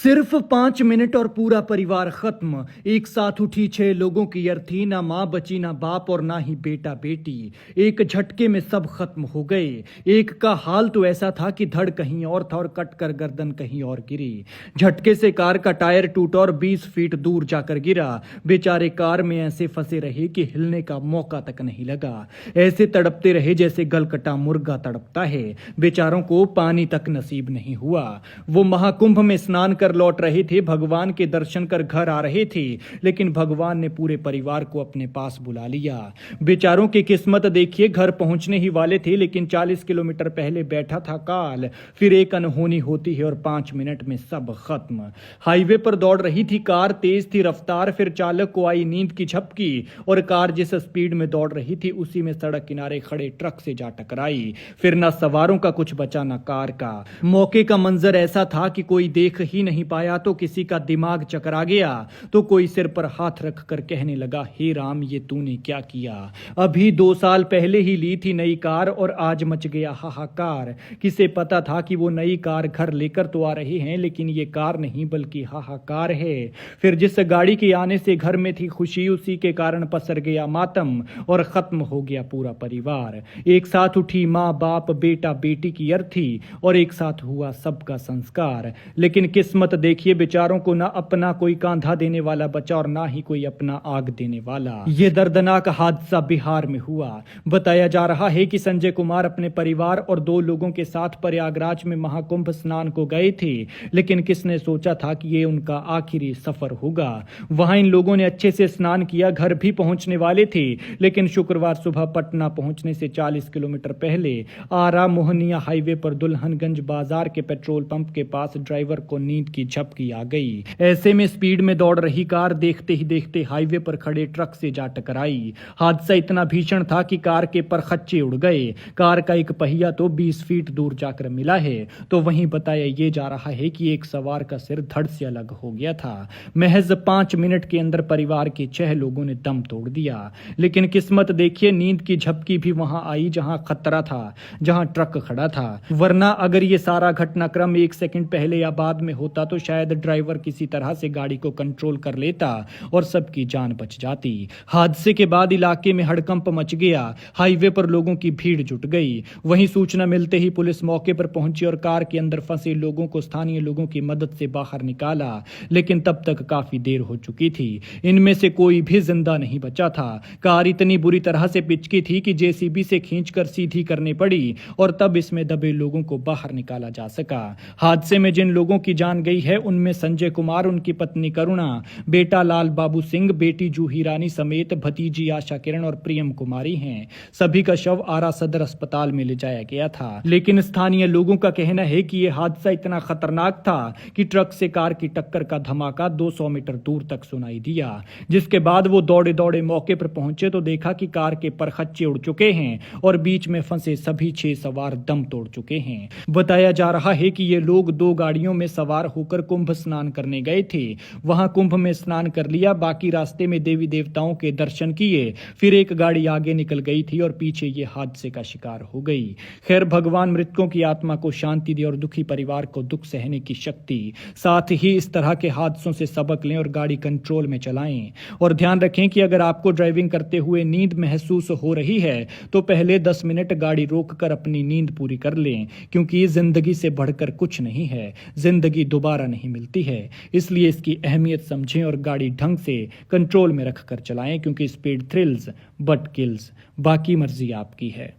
सिर्फ 5 मिनट और पूरा परिवार खत्म। एक साथ उठी 6 लोगों की अर्थी। ना माँ बची, ना बाप और ना ही बेटा बेटी। एक झटके में सब खत्म हो गए। एक का हाल तो ऐसा था कि धड़ कहीं और था और कट कर गर्दन कहीं और गिरी। झटके से कार का टायर टूटा और 20 फीट दूर जाकर गिरा। बेचारे कार में ऐसे फंसे रहे कि हिलने का मौका तक नहीं लगा। ऐसे तड़पते रहे जैसे गलकटा मुर्गा तड़पता है। बेचारों को पानी तक नसीब नहीं हुआ। वो महाकुंभ में स्नान कर लौट रहे थे, भगवान के दर्शन कर घर आ रहे थे, लेकिन भगवान ने पूरे परिवार को अपने पास बुला लिया। बेचारों की किस्मत देखिए, घर पहुंचने ही वाले थे, लेकिन 40 किलोमीटर पहले बैठा था काल। फिर एक अनहोनी होती है और 5 मिनट में सब खत्म। हाईवे पर दौड़ रही थी कार, तेज थी रफ्तार, फिर चालक को आई नींद की झपकी और कार जिस स्पीड में दौड़ रही थी उसी में सड़क किनारे खड़े ट्रक से जा टकराई। फिर ना सवारों का कुछ बचा ना कार का। मौके का मंजर ऐसा था कि कोई देख ही नहीं पाया, तो किसी का दिमाग चकरा गया, तो कोई सिर पर हाथ रखकर कहने लगा, हे राम ये तूने क्या किया। अभी 2 साल पहले ही ली थी नई कार और आज मच गया हाहाकार। किसे पता था कि वो नई कार घर लेकर तो आ रहे हैं, लेकिन ये कार नहीं बल्कि हाहाकार है। फिर जिस गाड़ी के आने से घर में थी खुशी, उसी के कारण पसर गया मातम और खत्म हो गया पूरा परिवार। एक साथ उठी माँ बाप बेटा बेटी की अर्थी और एक साथ हुआ सबका संस्कार। लेकिन किस्मत देखिए, बेचारों को ना अपना कोई कांधा देने वाला बचा और ना ही कोई अपना आग देने वाला। ये दर्दनाक हादसा बिहार में हुआ। बताया जा रहा है कि संजय कुमार अपने परिवार और 2 लोगों के साथ प्रयागराज में महाकुंभ स्नान को गए थे, लेकिन किसने सोचा था कि ये उनका आखिरी सफर होगा। वहां इन लोगों ने अच्छे से स्नान किया, घर भी पहुंचने वाले थे, लेकिन शुक्रवार सुबह पटना पहुंचने से 40 किलोमीटर पहले आरा मोहनिया हाईवे पर दुल्हनगंज बाजार के पेट्रोल पंप के पास ड्राइवर को नींद की झपकी आ गई। ऐसे में स्पीड में दौड़ रही कार देखते ही देखते हाईवे पर खड़े ट्रक से जा टकराई। हादसा इतना भीषण था कि कार के परखच्चे उड़ गए। कार का एक पहिया तो 20 फीट दूर जाकर मिला है, तो वहीं बताया ये जा रहा है कि एक सवार का सिर धड़ से अलग हो गया था। महज 5 मिनट के अंदर परिवार के 6 लोगों ने दम तोड़ दिया। लेकिन किस्मत देखिए, नींद की झपकी भी वहां आई जहां खतरा था, जहां ट्रक खड़ा था। वरना अगर ये सारा घटनाक्रम 1 सेकंड पहले या बाद में होता तो शायद ड्राइवर किसी तरह से गाड़ी को कंट्रोल कर लेता और सबकी जान बच जाती। हादसे के बाद इलाके में हड़कंप मच गया। हाईवे पर लोगों की भीड़ जुट गई। वहीं सूचना मिलते ही पुलिस मौके पर पहुंची और कार के अंदर फंसे लोगों को स्थानीय लोगों की मदद से बाहर निकाला, लेकिन तब तक काफी देर हो चुकी थी। इनमें से कोई भी जिंदा नहीं बचा था। कार इतनी बुरी तरह से पिचकी थी कि जेसीबी से खींचकर सीधी करनी पड़ी और तब इसमें दबे लोगों को बाहर निकाला जा सका। हादसे में जिन लोगों की जान गई है उनमें संजय कुमार, उनकी पत्नी करुणा, बेटा लाल बाबू सिंह, बेटी जूही रानी समेत भतीजी आशा किरण और प्रियम कुमारी हैं। सभी का शव आरा सदर अस्पताल में ले जाया गया था। लेकिन स्थानीय लोगों का कहना है कि यह हादसा इतना खतरनाक था कि ट्रक से कार की टक्कर का धमाका 200 मीटर दूर तक सुनाई दिया। जिसके बाद वो दौड़े दौड़े मौके पर पहुंचे तो देखा कि कार के परखच्चे उड़ चुके हैं और बीच में फंसे सभी 6 सवार दम तोड़ चुके हैं। बताया जा रहा है कि ये लोग 2 गाड़ियों में सवार होकर कुंभ स्नान करने गए थे। वहां कुंभ में स्नान कर लिया, बाकी रास्ते में देवी देवताओं के दर्शन किए। फिर एक गाड़ी आगे निकल गई थी और पीछे ये हादसे का शिकार हो गई। खैर, भगवान मृतकों की आत्मा को शांति दे और दुखी परिवार को दुख सहने की शक्ति। साथ ही इस तरह के हादसों से सबक लें और गाड़ी कंट्रोल में चलाएं। और ध्यान रखें कि अगर आपको ड्राइविंग करते हुए नींद महसूस हो रही है तो पहले 10 मिनट गाड़ी रोककर अपनी नींद पूरी कर लें, क्योंकि जिंदगी से बढ़कर कुछ नहीं है। जिंदगी दोबारा नहीं मिलती है, इसलिए इसकी अहमियत समझें और गाड़ी ढंग से कंट्रोल में रखकर चलाएं, क्योंकि स्पीड थ्रिल्स बट किल्स। बाकी मर्जी आपकी है।